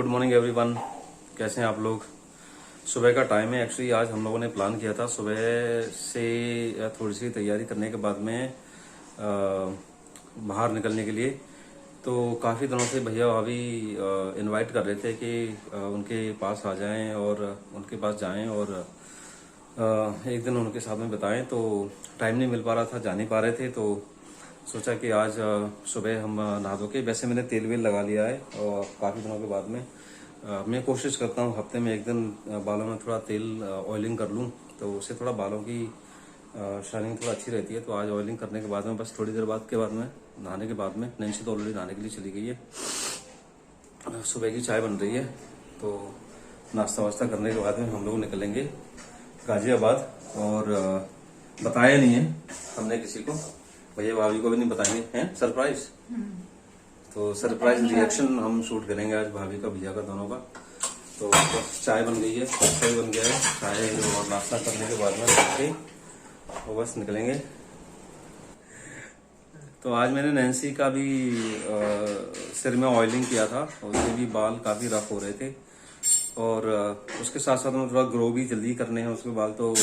Good morning everyone. कैसे हैं आप लोग? सुबह का टाइम है। एक्चुअली आज हम लोगों ने प्लान किया था सुबह से थोड़ी सी तैयारी करने के बाद में बाहर निकलने के लिए। तो काफ़ी दिनों से भैया भाभी इनवाइट कर रहे थे कि उनके पास आ जाएं और उनके पास जाएं और एक दिन उनके साथ में बिताएं। तो टाइम नहीं मिल पा रहा था, जा नहीं पा रहे थे, तो सोचा कि आज सुबह हम नहा धो के, वैसे मैंने तेल वेल लगा लिया है और काफ़ी दिनों के बाद में मैं कोशिश करता हूँ हफ्ते में एक दिन बालों में थोड़ा तेल ऑयलिंग कर लूँ, तो उससे थोड़ा बालों की शाइनिंग थोड़ा अच्छी रहती है। तो आज ऑयलिंग करने के बाद में बस थोड़ी देर बाद में नहाने के बाद में नैन्सी तो ऑलरेडी नहाने के लिए चली गई है। सुबह की चाय बन रही है, तो नाश्ता वास्ता करने के बाद में हम लोग निकलेंगे गाजियाबाद। और बताया नहीं है हमने किसी को, भैया भाभी को भी नहीं बताएंगे, हैं सरप्राइज। तो सरप्राइज रिएक्शन हम शूट करेंगे आज भाभी का भैया का दोनों का। तो बस चाय बन गई है, नाश्ता भी बन गया है, चाय और नाश्ता करने के बाद में और बस निकलेंगे। तो आज मैंने नैन्सी का भी सिर में ऑयलिंग किया था, उसके भी बाल काफी रफ हो रहे थे और उसके साथ साथ में थोड़ा ग्रो भी जल्दी करने हैं उसके बाल। तो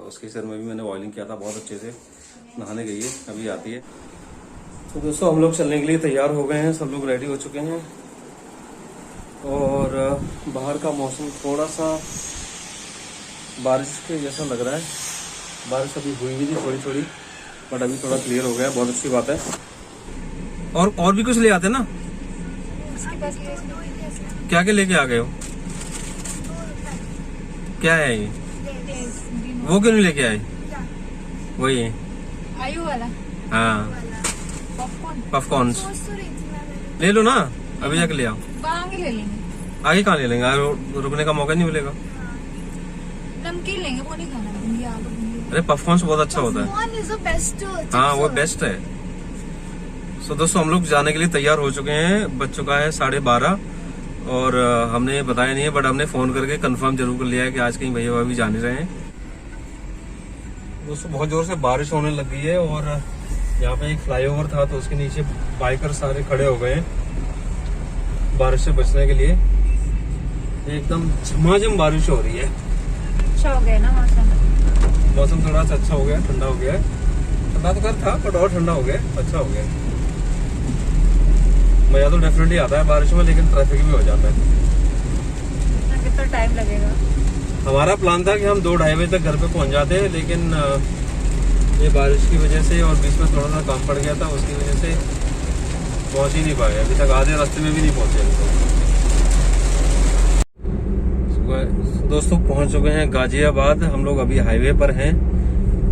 उसके सिर में भी मैंने ऑयलिंग किया था बहुत अच्छे से। नहाने गई है, अभी आती है। तो दोस्तों हम लोग चलने के लिए तैयार हो गए हैं, सब लोग रेडी हो चुके हैं और बाहर का मौसम थोड़ा सा बारिश के जैसा लग रहा है। बारिश अभी हुई भी थी थोड़ी थोड़ी, बट अभी थोड़ा क्लियर हो गया, बहुत अच्छी बात है। और भी कुछ ले आते ना, क्या क्या लेके आ गए हो? क्या है ये? वो क्यों नहीं लेके आए? वही आयु वाला। हाँ, पॉपकॉर्न ले लो ना, अभी जाके ले आओ। आगे ले लेंगे। आगे कहाँ ले लेंगे? आगे रुकने का मौका नहीं मिलेगा। नमकीन लेंगे, वो नहीं खाना बुंदी आलू बुंदी। अरे पॉपकॉर्न बहुत अच्छा होता है। हाँ वो बेस्ट है। सो दोस्तों हम लोग जाने के लिए तैयार हो चुके हैं। बज चुका है 12:30 और हमने बताया नहीं है, बट हमने फोन करके कंफर्म जरूर कर लिया है कि आज कहीं भैया भाभी जाने रहे हैं। दोस्तों बहुत जोर से बारिश होने लग गई है और यहाँ पे एक फ्लाईओवर था, तो उसके नीचे बाइकर सारे खड़े हो गए हैं बारिश से बचने के लिए। एकदम झमाझम बारिश हो रही है। अच्छा हो गया ना मौसम थोड़ा सा अच्छा हो गया, ठंडा हो गया है। ठंडा तो कर था बट और ठंडा हो गया, अच्छा हो गया। मजा तो डेफिनेटली आता है बारिश में, लेकिन ट्रैफिक भी हो जाता है। कितना टाइम लगेगा? हमारा प्लान था कि हम 2-2:30 बजे तक घर पे पहुंच जाते हैं, लेकिन ये बारिश की वजह से और बीच में थोड़ा सा काम पड़ गया था, उसकी वजह से पहुंच ही नहीं पाए। अभी तक आधे रास्ते में भी नहीं पहुंचे। दोस्तों पहुंच चुके हैं गाजियाबाद। हम लोग अभी हाईवे पर हैं।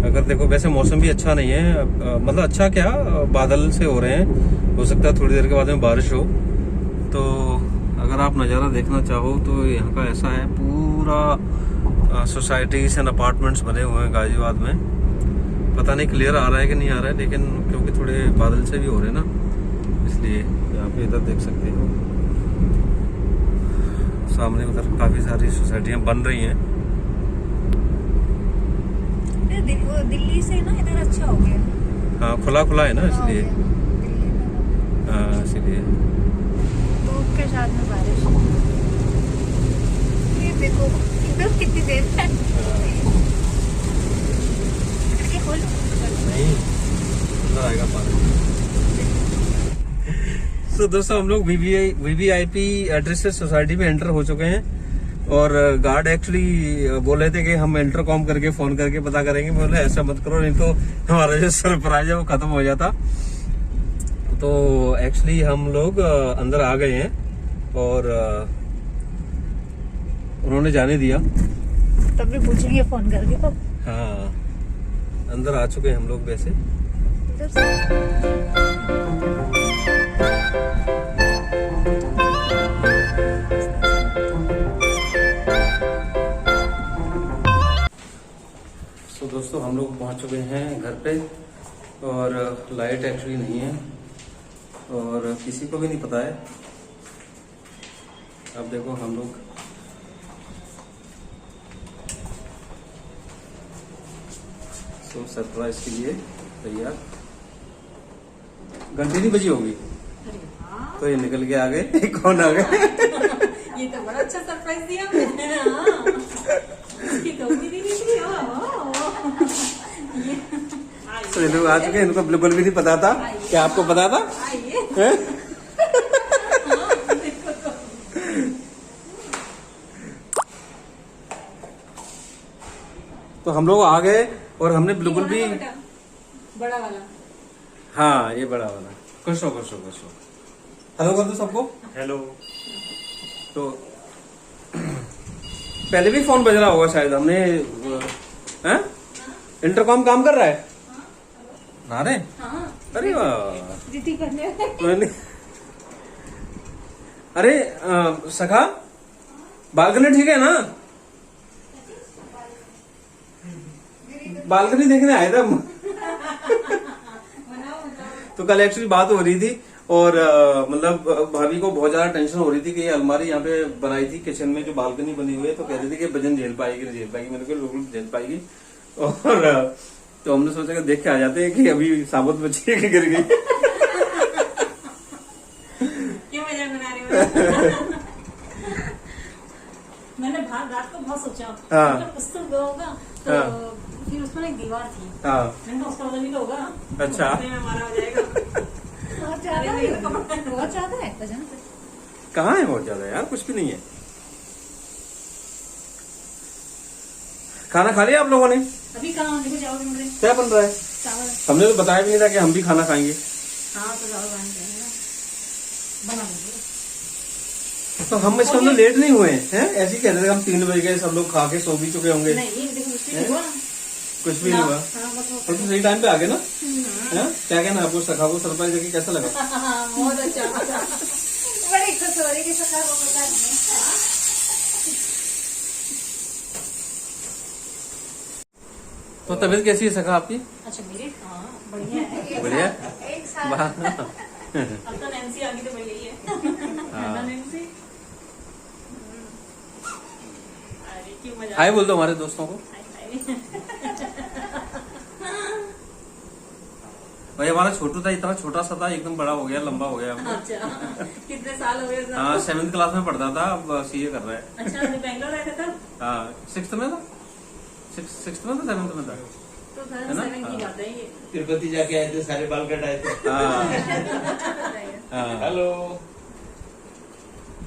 अगर देखो वैसे मौसम भी अच्छा नहीं है, मतलब अच्छा क्या, बादल से हो रहे हैं, हो सकता है थोड़ी देर के बाद में बारिश हो। तो अगर आप नज़ारा देखना चाहो तो यहाँ का ऐसा है, पूरा सोसाइटीज एंड अपार्टमेंट्स बने हुए हैं गाजियाबाद में। पता नहीं क्लियर आ रहा है कि नहीं आ रहा है, लेकिन क्योंकि थोड़े बादल से भी हो रहे हैं ना, इसलिए यहाँ पे इधर देख सकते हो सामने उधर काफी सारी सोसाइटियाँ बन रही हैं। दिल्ली से ना इधर अच्छा हो गया। हाँ खुला खुला है ना, इसलिए। हाँ इसीलिए धूप के साथ में बारिश। ये देखो इधर कितनी देर है। नहीं अंदर आएगा पानी। तो दोस्तों हम लोग VVIP एड्रेसेस सोसाइटी में एंटर हो चुके हैं और गार्ड एक्चुअली बोल रहे थे कि हम इंटरकॉम करके फोन करके पता करेंगे। बोले ऐसा मत करो, नहीं तो हमारा जो सरप्राइज है वो खत्म हो जाता। तो एक्चुअली हम लोग अंदर आ गए हैं और उन्होंने जाने दिया। तब भी पूछेंगे फोन करके तो। हाँ अंदर आ चुके हैं हम लोग वैसे। तो दोस्तों हम लोग पहुंच चुके हैं घर पे और लाइट एक्चुअली नहीं है और किसी को भी नहीं पता है। अब देखो हम लोग सरप्राइज के लिए तैयार। घंटी नहीं बजी होगी तो ये निकल के आ गए। कौन आ गए? सरप्राइज दिया मैंने। हाँ, उसकी कमी नहीं थी। तो ये लोग आ चुके हैं, इनको बिल्कुल भी नहीं पता था। क्या आपको पता था? आइए। तो हम लोग आ गए और हमने बिल्कुल भी, बड़ा वाला। हाँ ये बड़ा वाला। खुश हो खुश हो खुश हो। हेलो कर दो सबको। हेलो। तो पहले भी फोन बज रहा होगा शायद, हमने हैं? इंटरकॉम काम कर रहा है ना रे? हाँ, अरे वाह। ड्यूटी करने। अरे सखा, बालकनी ठीक है ना? बालकनी देखने आए थे हम। तो कल एक्चुअली बात हो रही थी और मतलब भाभी को बहुत ज्यादा टेंशन हो रही थी कि ये अलमारी यहाँ पे बनाई थी किचन में, जो बालकनी बनी हुई है, तो कह रही थी कि वजन झेल पाएगी नहीं झेल पाएगी। मैंने कहा बिल्कुल झेल पाएगी। और तो हमने सोचा कि देख के आ जाते हैं कि अभी साबुत बच्ची है कि गिर गई। क्यों मजाक बना रही हो? मैंने रात को बहुत सोचा। हाँ। उस दिन होगा तो हाँ। फिर उसमें एक दीवार थी। हाँ। मैंने उसका वजन भी तो होगा। अच्छा। हमारा हो जाएगा। बहुत ज्यादा है, बहुत ज्यादा है वजन। कहाँ है बहुत ज्यादा यार? कुछ भी नहीं है। खाना खा लिया आप लोगों ने? अभी कहाँ देखो चावल बन रहे। क्या बन रहा है? चावल। हमने तो बताया भी नहीं था कि हम भी खाना खाएंगे। हाँ तो चावल बन जाएगा, बना लीजिए। तो हम इसके अंदर लेट नहीं हुए हैं? ऐसे ही कह रहे थे हम 3 बज गए, सब लोग खा के सो भी चुके होंगे। नहीं देखो कुछ नहीं हुआ। कुछ भी नहीं हुआ। हाँ, बस तो सही टाइम पे आ गए ना? क्या कहना आपको? सखा को सरप्राइज देके कैसा लगा? बहुत अच्छा। बड़ी खुश हो रही कि सखा को बता दिया। तो तबीयत कैसी है सखा आपकी? अच्छा मेरी? हाँ बढ़िया है। बढ़िया। एक साल। अब तो नैन्सी आ गई तो बढ़िया ही है ना नैन्सी? अरे क्यों मजा। हाय बोल दो हमारे दोस्तों को। भाई हमारा छोटू था, इतना छोटा सा था, एकदम बड़ा हो गया, लंबा हो गया। अच्छा कितने साल हो गए? हाँ 7th क्लास में पढ़ता था, अब सीए कर रहा है। अच्छा बेंगलोर रहते तब? हाँ 6th में था, 6th में था 7th में था। तो 7 की बात है ये। तिरुपति जाके आए थे, सारे बाल कटाए थे। हाँ। हेलो।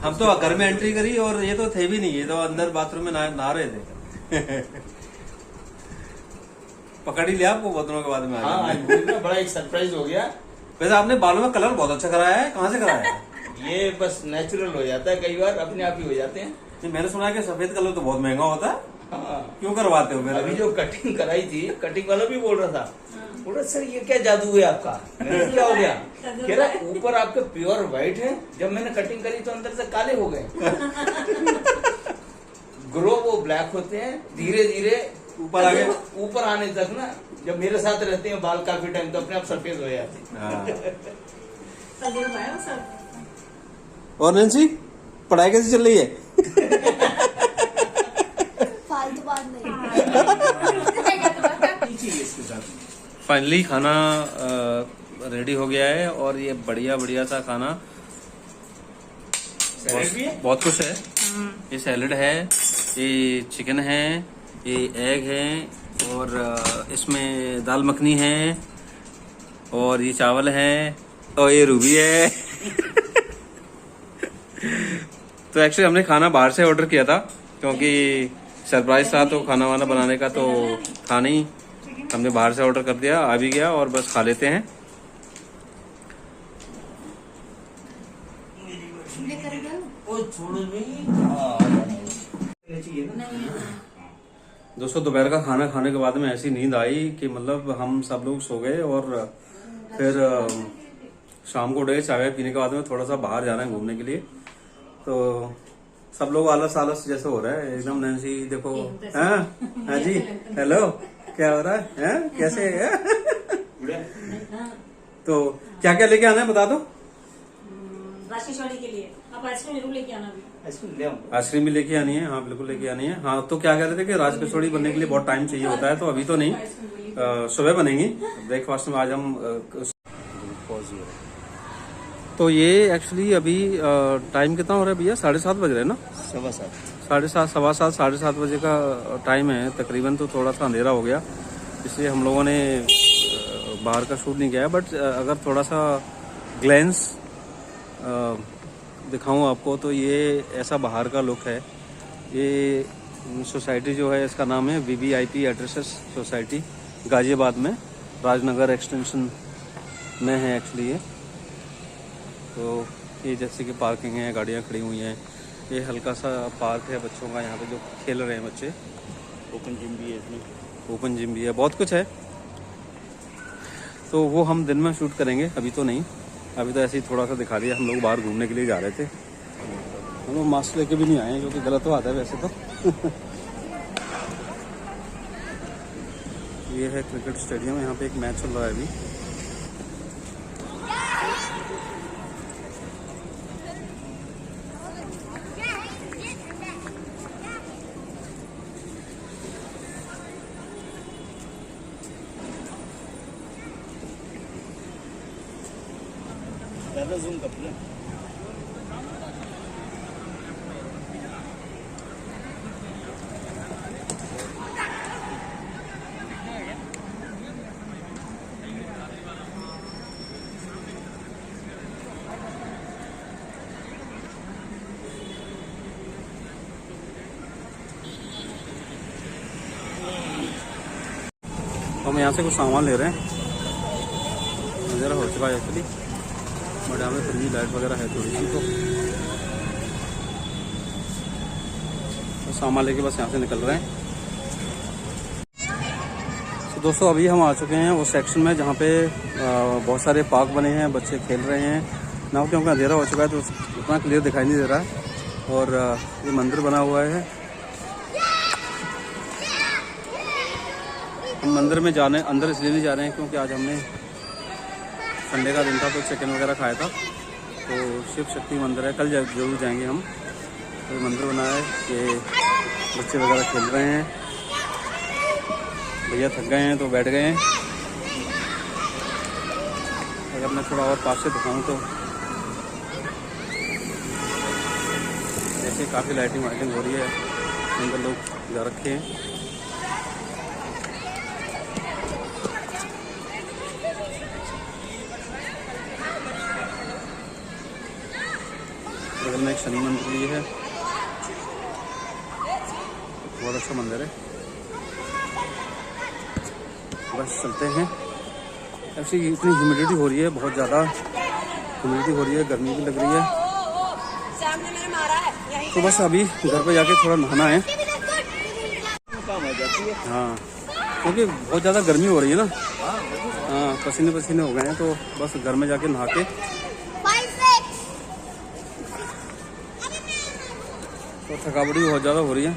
हम तो घर में एंट्री करी और ये तो थे भी नहीं, ये तो अंदर बाथरूम में नहा रहे थे। पकड़ ही लिया आपको बहुत दिनों के बाद में। हाँ आज मुझे बड़ा एक सरप्राइज हो गया। वैसे आपने बालों में कलर बहुत अच्छा कराया है, कहाँ से कराया है? ये बस नेचुरल हो जाता है, कई बार अपने आप ही हो जाते हैं। जी, मैंने सुना है कि सफेद कलर तो बहुत महंगा होता है। हाँ। क्यों करवाते हो मेरे? अभी जो कटिंग कराई थी, कटिंग वाला भी बोल रहा था, बोल रहा सर ये क्या जादू है आपका? मैंने कहा, क्या हो गया? कह रहा ऊपर आपके प्योर व्हाइट है, जब मैंने कटिंग करी तो अंदर से काले हो गए। ग्रो वो ब्लैक होते हैं, धीरे धीरे ऊपर आगे ऊपर आने तक ना, जब मेरे साथ रहते हैं बाल काफी टाइम तो अपने आप सफेद हो जाते हैं। और नैन्सी पढ़ाई कैसी चल रही है? फालतू बात नहीं। फाइनली खाना रेडी हो गया है और ये बढ़िया बढ़िया सा खाना, बहुत कुछ है। ये सैलेड है, ये चिकन है, ये एग है और इसमें दाल मखनी है और ये चावल है और ये रूबी है। तो एक्चुअली हमने खाना बाहर से ऑर्डर किया था क्योंकि सरप्राइज था, तो खाना वाना बनाने का तो था नहीं, हमने बाहर से ऑर्डर कर दिया, आ भी गया और बस खा लेते हैं। दोस्तों दोपहर का खाना खाने के बाद में ऐसी नींद आई कि मतलब हम सब लोग सो गए और फिर शाम को उठे, चाय पीने के बाद में थोड़ा सा बाहर जाना है घूमने के लिए। तो सब लोग आलस आलस जैसे हो रहा है एकदम। नैन्सी देखो, हाँ जी हेलो, क्या हो रहा है? कैसे है? तो क्या क्या लेके आना है बता दो। राशि के लिए आप आइसक्रीम जरूर लेके आना भी। आइसक्रीम भी लेके आनी है? हाँ बिल्कुल लेके आनी है। हाँ तो क्या कह रहे थे कि राज कचौड़ी बनने के लिए बहुत टाइम चाहिए होता है, तो अभी तो नहीं, सुबह बनेंगी। ब्रेकफास्ट में आज हम तो ये एक्चुअली अभी टाइम कितना हो रहा है भैया? 7:30 बज रहे हैं ना? 7:15 7:30, 7:15, 7:30 बजे का टाइम है तकरीबन। तो थोड़ा सा अंधेरा हो गया, इसलिए हम लोगों ने बाहर का शूट नहीं किया है। बट अगर थोड़ा सा ग्लैंस दिखाऊं आपको तो ये ऐसा बाहर का लुक है। ये सोसाइटी जो है इसका नाम है VVIP एड्रेसेस सोसाइटी, गाजियाबाद में, राजनगर एक्सटेंशन में है एक्चुअली ये। तो ये जैसे कि पार्किंग है, गाड़ियाँ खड़ी हुई हैं। ये हल्का सा पार्क है बच्चों का, यहाँ पे जो खेल रहे हैं बच्चे। ओपन जिम भी है इसमें, ओपन जिम भी है, बहुत कुछ है। तो वो हम दिन में शूट करेंगे, अभी तो नहीं। अभी तो ऐसे ही थोड़ा सा दिखा दिया। हम लोग बाहर घूमने के लिए जा रहे थे। हम लोग मास्क लेके भी नहीं आए हैं, जो कि गलत बात है वैसे तो। ये है क्रिकेट स्टेडियम, यहाँ पे एक मैच चल रहा है अभी। ज़्यादा जूम कर दिया। हम यहाँ से कुछ सामान ले रहे हैं। अंधेरा हो चुका है एक्चुअली, बट यहाँ पे फिर भी लाइट वगैरह है थोड़ी सी। तो सामान लेके बस यहाँ से निकल रहे हैं। तो दोस्तों अभी हम आ चुके हैं उस सेक्शन में जहाँ पे बहुत सारे पार्क बने हैं, बच्चे खेल रहे हैं। ना क्योंकि अंधेरा हो चुका है तो उतना क्लियर दिखाई नहीं दे रहा है। और ये मंदिर बना हुआ है। हम मंदिर में जाने अंदर इसलिए नहीं जा रहे हैं क्योंकि आज हमने संडे का दिन था तो चिकन वगैरह खाया था। तो शिव शक्ति मंदिर है, कल जरूर जाएंगे हम। तो मंदिर बना है कि बच्चे वगैरह खेल रहे हैं। भैया थक गए हैं तो बैठ गए हैं। अगर मैं थोड़ा और पास से दिखाऊं तो जैसे काफ़ी लाइटिंग वाइटिंग हो रही है, अंदर लोग जा रखे हैं। बगल में एक शनि मंदिर भी है, बहुत अच्छा मंदिर है। बस चलते हैं। ऐसी इतनी ह्यूमिडिटी हो रही है, बहुत ज़्यादा ह्यूमिडिटी हो रही है, गर्मी भी लग रही है। तो बस अभी घर पे जाके थोड़ा नहाना है। हाँ, क्योंकि बहुत ज़्यादा गर्मी हो रही है ना। हाँ, पसीने पसीने हो गए हैं। तो बस घर में जाके नहा के तो थकावट भी बहुत ज़्यादा हो रही है।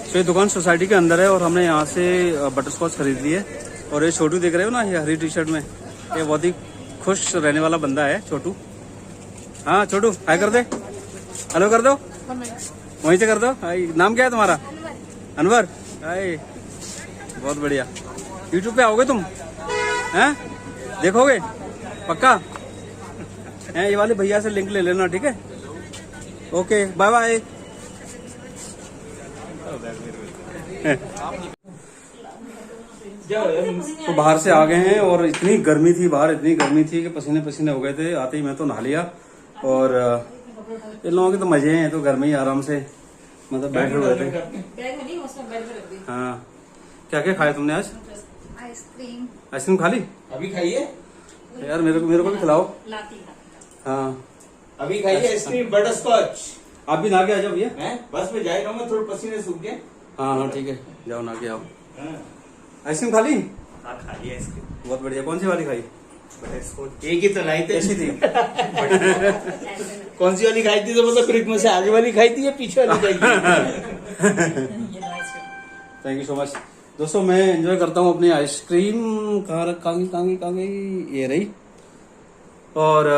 तो ये दुकान सोसाइटी के अंदर है और हमने यहाँ से बटरस्कॉच खरीद ली है। और ये छोटू देख रहे हो ना, ये हरी टी शर्ट में, ये बहुत ही खुश रहने वाला बंदा है छोटू। हाँ छोटू, हाय कर दे, हेलो कर दो, वहीं से कर दो। हाय, नाम क्या है तुम्हारा? अनवर। हाय, बहुत बढ़िया। यूट्यूब पे आओगे तुम? हैं, देखोगे पक्का? ये वाले भैया से लिंक ले लेना, ठीक है? Okay, bye bye. तो बाहर से आ गए हैं और इतनी गर्मी थी बाहर, इतनी गर्मी थी कि पसीने पसीने हो गए थे। आते ही मैं तो नहा लिया। और इन लोगों के तो मजे हैं, तो घर में ही आराम से मतलब बैठे हुए थे। हाँ, क्या क्या खाया तुमने आज? आइसक्रीम। आइसक्रीम खा ली? अभी खाइए यार, मेरे को भी खिलाओ। हाँ, अभी खाइए आइसक्रीम, बटर स्कॉच। आप भी नहा के आ जाओ भैया। बस में जाए रहा हूँ, थोड़े पसीने सूख गए। हाँ हाँ ठीक है, जाओ नहा के आओ। हाँ, आइसक्रीम खा ली? हाँ खाइए आइसक्रीम। बहुत बढ़िया। कौन सी वाली खाई? एक ही तो लाई थी। ऐसी थी? कौन सी वाली खाई थी? तो मतलब फ्रिज में से आगे वाली खाई थी या पीछे वाली खाई थी? थैंक यू सो मच दोस्तों। मैं एंजॉय करता हूँ अपनी आइसक्रीम। कहाँ गई? ये रही। और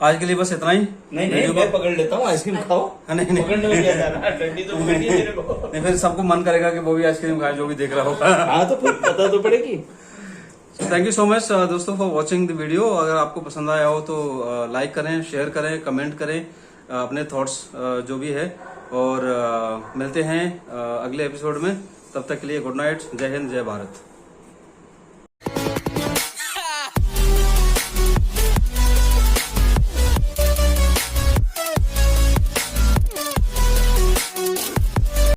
आज के लिए बस इतना ही। नहीं नहीं, वीडियो मैं को- पकड़ लेता हूँ, आइसक्रीम खाओ। नहीं, नहीं। पकड़ने में क्या जा रहा है, ठंडी तो पकड़नी है तेरे को। नहीं, फिर सबको मन करेगा कि वो भी आइसक्रीम खाए जो भी देख रहा होगा। हाँ तो फिर पता तो पड़ेगी। थैंक यू सो मच दोस्तों फॉर वॉचिंग द वीडियो। अगर आपको पसंद आया हो तो लाइक करें, शेयर करें, कमेंट करें अपने थॉट्स जो भी है, और मिलते हैं अगले एपिसोड में। तब तक के लिए गुड नाइट, जय हिंद, जय भारत।